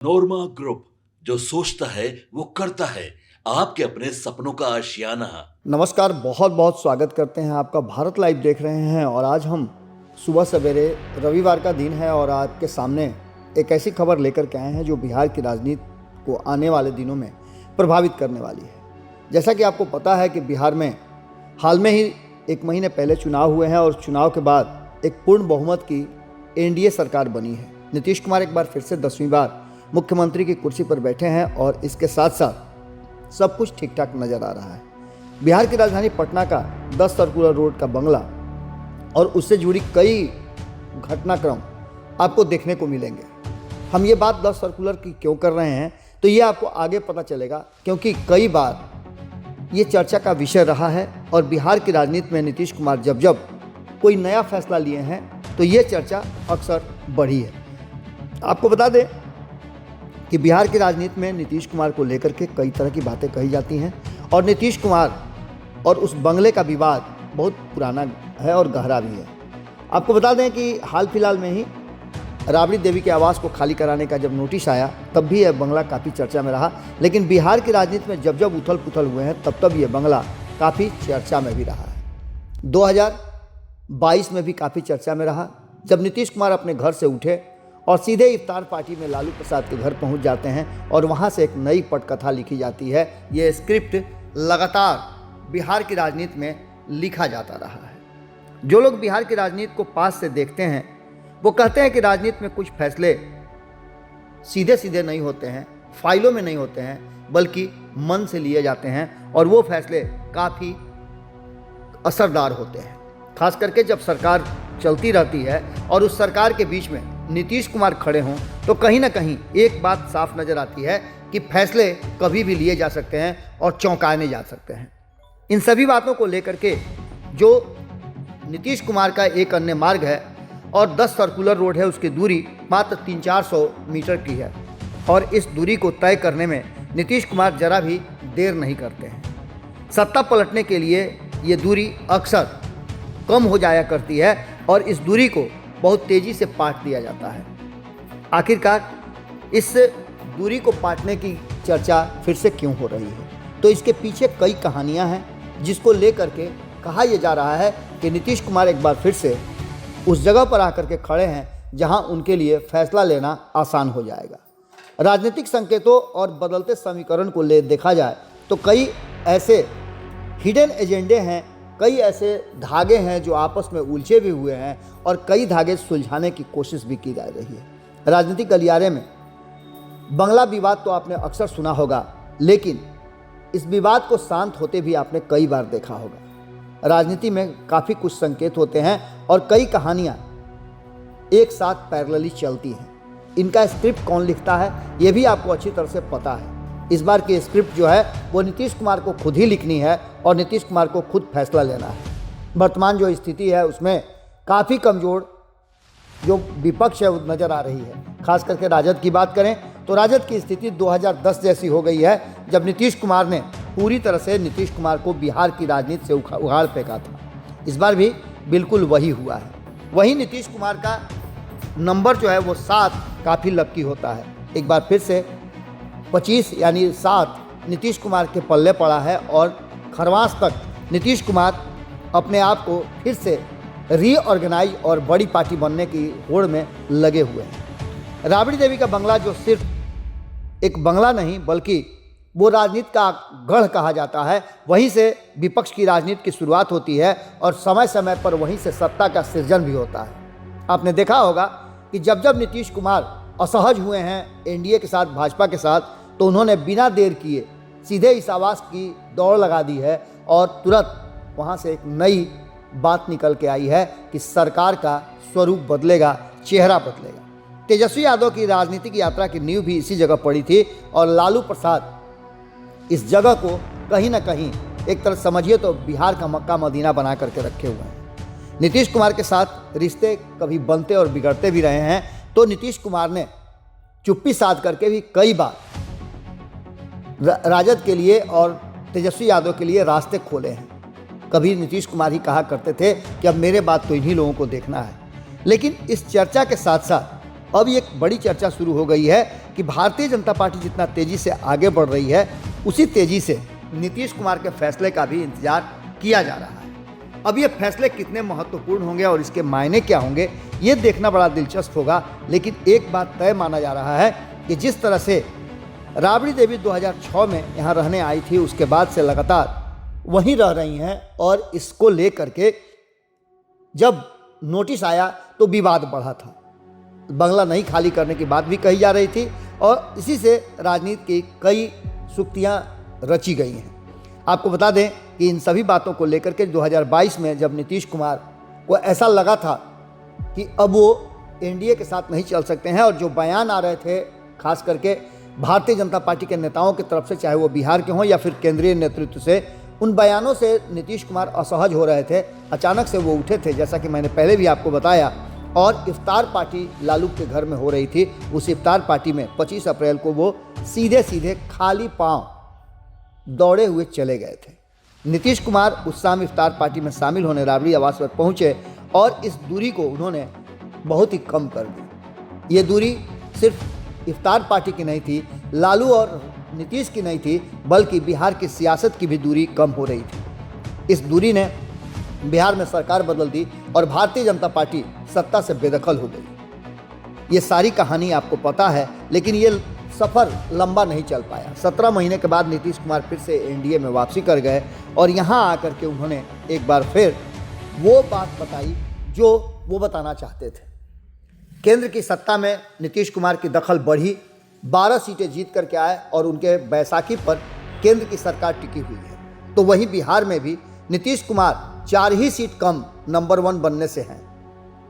नोरमा group, जो सोचता है वो करता है। आपके अपने सपनों का आशियाना। नमस्कार, बहुत बहुत स्वागत करते हैं आपका। भारत लाइव देख रहे हैं और आज हम सुबह सवेरे रविवार का दिन है और आपके सामने एक ऐसी खबर लेकर के आए हैं जो बिहार की राजनीति को आने वाले दिनों में प्रभावित करने वाली है। जैसा कि आपको पता है कि बिहार में हाल में ही 1 महीने पहले चुनाव हुए हैं और चुनाव के बाद एक पूर्ण बहुमत की एनडीए सरकार बनी है। नीतीश कुमार एक बार फिर से 10वीं बार मुख्यमंत्री की कुर्सी पर बैठे हैं और इसके साथ साथ सब कुछ ठीक ठाक नज़र आ रहा है। बिहार की राजधानी पटना का 10 सर्कुलर रोड का बंगला और उससे जुड़ी कई घटनाक्रम आपको देखने को मिलेंगे। हम ये बात 10 सर्कुलर की क्यों कर रहे हैं तो ये आपको आगे पता चलेगा, क्योंकि कई बार ये चर्चा का विषय रहा है और बिहार की राजनीति में नीतीश कुमार जब जब कोई नया फैसला लिए हैं तो ये चर्चा अक्सर बढ़ी है। आपको बता दें कि बिहार की राजनीति में नीतीश कुमार को लेकर के कई तरह की बातें कही जाती हैं और नीतीश कुमार और उस बंगले का विवाद बहुत पुराना है और गहरा भी है। आपको बता दें कि हाल फिलहाल में ही राबड़ी देवी के आवास को खाली कराने का जब नोटिस आया तब भी यह बंगला काफ़ी चर्चा में रहा, लेकिन बिहार की राजनीति में जब जब उथल पुथल हुए हैं तब यह बंगला काफ़ी चर्चा में भी रहा है। 2022 में भी काफ़ी चर्चा में रहा, जब नीतीश कुमार अपने घर से उठे और सीधे इफ्तार पार्टी में लालू प्रसाद के घर पहुंच जाते हैं और वहां से एक नई पटकथा लिखी जाती है। ये स्क्रिप्ट लगातार बिहार की राजनीति में लिखा जाता रहा है। जो लोग बिहार की राजनीति को पास से देखते हैं वो कहते हैं कि राजनीति में कुछ फैसले सीधे सीधे नहीं होते हैं, फाइलों में नहीं होते हैं, बल्कि मन से लिए जाते हैं और वो फैसले काफ़ी असरदार होते हैं। खास करके जब सरकार चलती रहती है और उस सरकार के बीच में नीतीश कुमार खड़े हों तो कहीं ना कहीं एक बात साफ नज़र आती है कि फैसले कभी भी लिए जा सकते हैं और चौंकाने जा सकते हैं। इन सभी बातों को लेकर के जो नीतीश कुमार का एक अन्य मार्ग है और 10 सर्कुलर रोड है, उसकी दूरी मात्र 300-400 मीटर की है और इस दूरी को तय करने में नीतीश कुमार जरा भी देर नहीं करते हैं। सत्ता पलटने के लिए ये दूरी अक्सर कम हो जाया करती है और इस दूरी को बहुत तेज़ी से पाट दिया जाता है। आखिरकार इस दूरी को पाटने की चर्चा फिर से क्यों हो रही है, तो इसके पीछे कई कहानियां हैं जिसको लेकर के कहा यह जा रहा है कि नीतीश कुमार एक बार फिर से उस जगह पर आकर के खड़े हैं जहां उनके लिए फैसला लेना आसान हो जाएगा। राजनीतिक संकेतों और बदलते समीकरण को ले देखा जाए तो कई ऐसे हिडन एजेंडे हैं, कई ऐसे धागे हैं जो आपस में उलझे भी हुए हैं और कई धागे सुलझाने की कोशिश भी की जा रही है। राजनीतिक गलियारे में बंगला विवाद तो आपने अक्सर सुना होगा, लेकिन इस विवाद को शांत होते भी आपने कई बार देखा होगा। राजनीति में काफ़ी कुछ संकेत होते हैं और कई कहानियाँ एक साथ पैरेलली चलती हैं। इनका स्क्रिप्ट कौन लिखता है ये भी आपको अच्छी तरह से पता है। इस बार की स्क्रिप्ट जो है वो नीतीश कुमार को खुद ही लिखनी है और नीतीश कुमार को खुद फैसला लेना है। वर्तमान जो स्थिति है उसमें काफ़ी कमज़ोर जो विपक्ष है वो नज़र आ रही है। खास करके राजद की बात करें तो राजद की स्थिति 2010 जैसी हो गई है, जब नीतीश कुमार ने पूरी तरह से नीतीश कुमार को बिहार की राजनीति से उखाड़ फेंका था। इस बार भी बिल्कुल वही हुआ है। वहीं नीतीश कुमार का नंबर जो है वो 7 काफ़ी लक्की होता है। एक बार फिर से 25 यानी 7 नीतीश कुमार के पल्ले पड़ा है और खरवास तक नीतीश कुमार अपने आप को फिर से रीऑर्गेनाइज और बड़ी पार्टी बनने की होड़ में लगे हुए हैं। राबड़ी देवी का बंगला जो सिर्फ एक बंगला नहीं बल्कि वो राजनीति का गढ़ कहा जाता है, वहीं से विपक्ष की राजनीति की शुरुआत होती है और समय समय पर वहीं से सत्ता का सृजन भी होता है। आपने देखा होगा कि जब जब नीतीश कुमार असहज हुए हैं एनडीए के साथ, भाजपा के साथ, तो उन्होंने बिना देर किए सीधे इस आवास की दौड़ लगा दी है और तुरंत वहाँ से एक नई बात निकल के आई है कि सरकार का स्वरूप बदलेगा, चेहरा बदलेगा। तेजस्वी यादव की राजनीतिक यात्रा की नींव भी इसी जगह पड़ी थी और लालू प्रसाद इस जगह को कहीं ना कहीं एक तरह समझिए तो बिहार का मक्का मदीना बना करके रखे हुए हैं। नीतीश कुमार के साथ रिश्ते कभी बनते और बिगड़ते भी रहे हैं, तो नीतीश कुमार ने चुप्पी साध करके भी कई बार राजद के लिए और तेजस्वी यादव के लिए रास्ते खोले हैं। कभी नीतीश कुमार ही कहा करते थे कि अब मेरे बाद तो इन्हीं लोगों को देखना है। लेकिन इस चर्चा के साथ साथ अब एक बड़ी चर्चा शुरू हो गई है कि भारतीय जनता पार्टी जितना तेजी से आगे बढ़ रही है उसी तेजी से नीतीश कुमार के फैसले का भी इंतजार किया जा रहा है। अब ये फैसले कितने महत्वपूर्ण होंगे और इसके मायने क्या होंगे ये देखना बड़ा दिलचस्प होगा। लेकिन एक बात तय माना जा रहा है कि जिस तरह से राबड़ी देवी 2006 में यहाँ रहने आई थी उसके बाद से लगातार वहीं रह रही हैं और इसको लेकर के जब नोटिस आया तो विवाद बढ़ा था। बंगला नहीं खाली करने की बात भी कही जा रही थी और इसी से राजनीति की कई सुक्तियाँ रची गई हैं। आपको बता दें कि इन सभी बातों को लेकर के 2022 में जब नीतीश कुमार को ऐसा लगा था कि अब वो एनडीए के साथ नहीं चल सकते हैं और जो बयान आ रहे थे खास करके भारतीय जनता पार्टी के नेताओं की तरफ से, चाहे वो बिहार के हों या फिर केंद्रीय नेतृत्व से, उन बयानों से नीतीश कुमार असहज हो रहे थे। अचानक से वो उठे थे, जैसा कि मैंने पहले भी आपको बताया, और इफ्तार पार्टी लालू के घर में हो रही थी। उस इफ्तार पार्टी में 25 अप्रैल को वो सीधे सीधे खाली पांव दौड़े हुए चले गए थे। नीतीश कुमार उस शाम इफ्तार पार्टी में शामिल होने राबड़ी आवास पर पहुंचे और इस दूरी को उन्होंने बहुत ही कम कर दी। ये दूरी सिर्फ इफ्तार पार्टी की नहीं थी, लालू और नीतीश की नहीं थी, बल्कि बिहार की सियासत की भी दूरी कम हो रही थी। इस दूरी ने बिहार में सरकार बदल दी और भारतीय जनता पार्टी सत्ता से बेदखल हो गई। ये सारी कहानी आपको पता है, लेकिन ये सफ़र लंबा नहीं चल पाया। 17 महीने के बाद नीतीश कुमार फिर से एनडीए में वापसी कर गए और यहाँ आकर के उन्होंने एक बार फिर वो बात बताई जो वो बताना चाहते थे। केंद्र की सत्ता में नीतीश कुमार की दखल बढ़ी, 12 सीटें जीत करके आए और उनके बैसाखी पर केंद्र की सरकार टिकी हुई है। तो वहीं बिहार में भी नीतीश कुमार 4 ही सीट कम नंबर 1 बनने से हैं।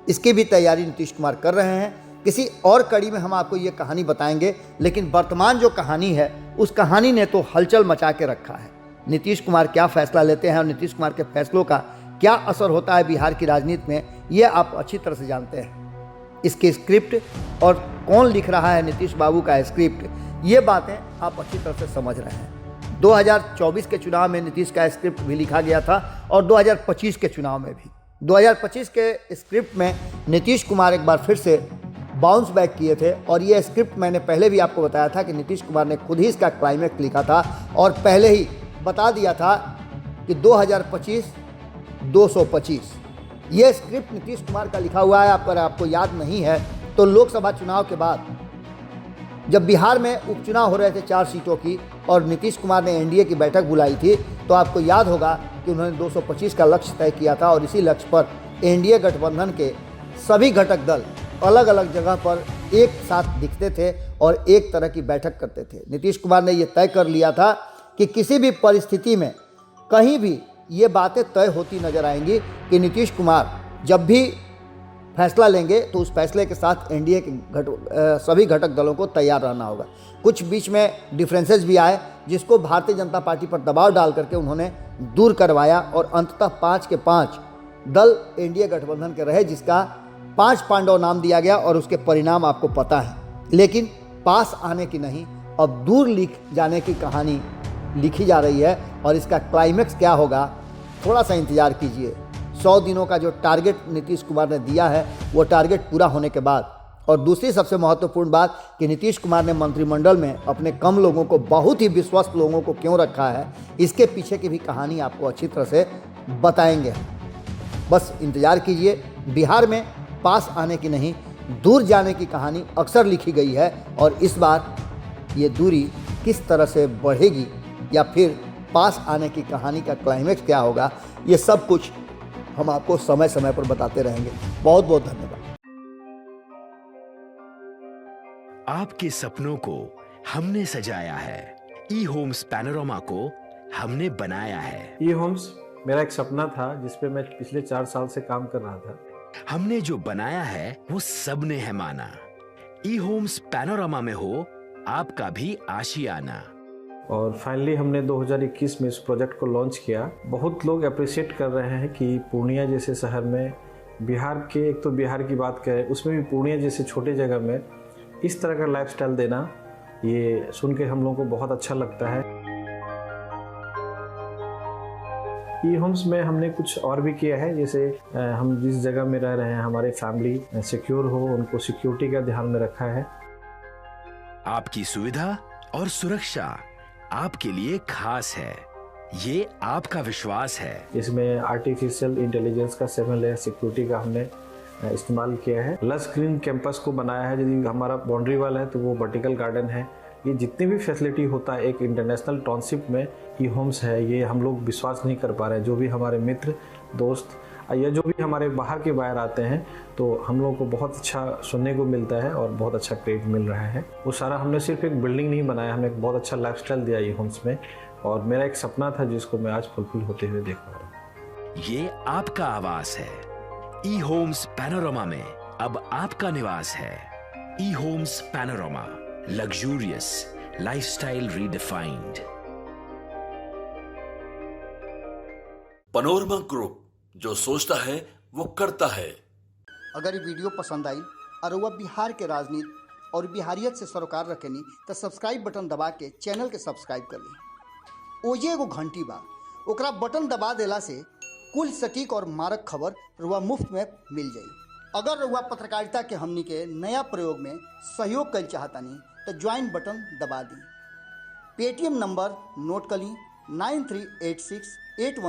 इसकी भी तैयारी नीतीश कुमार कर रहे हैं। किसी और कड़ी में हम आपको ये कहानी बताएंगे, लेकिन वर्तमान जो कहानी है उस कहानी ने तो हलचल मचा के रखा है। नीतीश कुमार क्या फैसला लेते हैं और नीतीश कुमार के फैसलों का क्या असर होता है बिहार की राजनीति में, ये आप अच्छी तरह से जानते हैं। इसकी स्क्रिप्ट और कौन लिख रहा है नीतीश बाबू का स्क्रिप्ट, ये बातें आप अच्छी तरह से समझ रहे हैं। 2024 के चुनाव में नीतीश का स्क्रिप्ट भी लिखा गया था और 2025 के चुनाव में भी। 2025 के स्क्रिप्ट में नीतीश कुमार एक बार फिर से बाउंस बैक किए थे और ये स्क्रिप्ट मैंने पहले भी आपको बताया था कि नीतीश कुमार ने खुद ही इसका क्लाइमेक्स लिखा था और पहले ही बता दिया था कि 2025 225। ये स्क्रिप्ट नीतीश कुमार का लिखा हुआ है। अगर आपको याद नहीं है तो लोकसभा चुनाव के बाद जब बिहार में उपचुनाव हो रहे थे 4 सीटों की और नीतीश कुमार ने एनडीए की बैठक बुलाई थी, तो आपको याद होगा कि उन्होंने 225 का लक्ष्य तय किया था और इसी लक्ष्य पर एनडीए गठबंधन के सभी घटक दल अलग अलग जगह पर एक साथ दिखते थे और एक तरह की बैठक करते थे। नीतीश कुमार ने यह तय कर लिया था कि किसी भी परिस्थिति में कहीं भी ये बातें तय होती नजर आएंगी कि नीतीश कुमार जब भी फैसला लेंगे तो उस फैसले के साथ एनडीए के सभी घटक दलों को तैयार रहना होगा। कुछ बीच में डिफरेंसेस भी आए जिसको भारतीय जनता पार्टी पर दबाव डाल करके उन्होंने दूर करवाया और अंततः 5 के 5 दल एनडीए गठबंधन के रहे, जिसका 5 पांडव नाम दिया गया और उसके परिणाम आपको पता है। लेकिन पास आने की नहीं, अब दूर लिख जाने की कहानी लिखी जा रही है और इसका क्लाइमेक्स क्या होगा थोड़ा सा इंतजार कीजिए। 100 दिनों का जो टारगेट नीतीश कुमार ने दिया है वो टारगेट पूरा होने के बाद, और दूसरी सबसे महत्वपूर्ण बात कि नीतीश कुमार ने मंत्रिमंडल में अपने कम लोगों को बहुत ही विश्वस्त लोगों को क्यों रखा है, इसके पीछे की भी कहानी आपको अच्छी तरह से बताएंगे। बस इंतजार कीजिए। बिहार में पास आने की नहीं, दूर जाने की कहानी अक्सर लिखी गई है और इस बार ये दूरी किस तरह से बढ़ेगी या फिर पास आने की कहानी का क्लाइमेक्स क्या होगा, ये सब कुछ हम आपको समय समय पर बताते रहेंगे। बहुत बहुत धन्यवाद। आपके सपनों को हमने सजाया है, ई होम्स पैनोरामा को हमने बनाया है। ई होम्स मेरा एक सपना था जिस पे मैं पिछले 4 साल से काम कर रहा था। हमने जो बनाया है वो सबने है माना। ई होम्स पैनोरामा में हो आपका भी आशियाना। और फाइनली हमने 2021 में इस प्रोजेक्ट को लॉन्च किया। बहुत लोग अप्रिशिएट कर रहे हैं कि पूर्णिया जैसे शहर में, बिहार के, एक तो बिहार की बात करें उसमें भी पूर्णिया जैसे छोटे जगह में इस तरह का लाइफस्टाइल देना, ये सुन के हम लोगों को बहुत अच्छा लगता है। ई होम्स में हमने कुछ और भी किया है, जैसे हम जिस जगह में रह रहे हैं हमारे फैमिली सिक्योर हो, उनको सिक्योरिटी का ध्यान में रखा है। आपकी सुविधा और सुरक्षा आपके लिए खास है, ये आपका विश्वास है। इसमें आर्टिफिशियल इंटेलिजेंस का 7 लेयर सिक्योरिटी का हमने इस्तेमाल किया है। लस ग्रीन कैंपस को बनाया है, यदि हमारा बाउंड्री वाल है तो वो वर्टिकल गार्डन है। ये जितनी भी फैसिलिटी होता है एक इंटरनेशनल टाउनशिप में ई होम्स है, ये हम लोग विश्वास नहीं कर पा रहे हैं। जो भी हमारे मित्र दोस्त या जो भी हमारे बाहर के बाहर आते हैं तो हम लोगों को बहुत अच्छा सुनने को मिलता है और बहुत अच्छा क्रेडिट मिल रहा है। वो सारा हमने सिर्फ एक बिल्डिंग नहीं बनाया, हमने एक बहुत अच्छा लाइफस्टाइल दिया ई होम्स में, और मेरा एक सपना था जिसको मैं आज फुलफिल होते हुए देख पा रहा हूँ। ये आपका आवास है। ई होम्स पैनोरामा में अब आपका निवास है। E homes panorama, luxurious lifestyle redefined. Panorama group, जो सोचता है वो करता है। अगर ये वीडियो पसंद आई और वह बिहार के राजनीति और बिहारियत से सरोकार रखेनी तो सब्सक्राइब बटन दबा के चैनल के सब्सक्राइब कर ली। ओजे एगो घंटी बा, ओकरा बटन दबा देला से कुल सटीक और मारक खबर रुआ मुफ्त में मिल जाई। अगर रुआ पत्रकारिता के हमनी के नया प्रयोग में सहयोग कर चाहतानी तो ज्वाइन बटन दबा दी। पेटीएम नंबर नोट कर ली 938681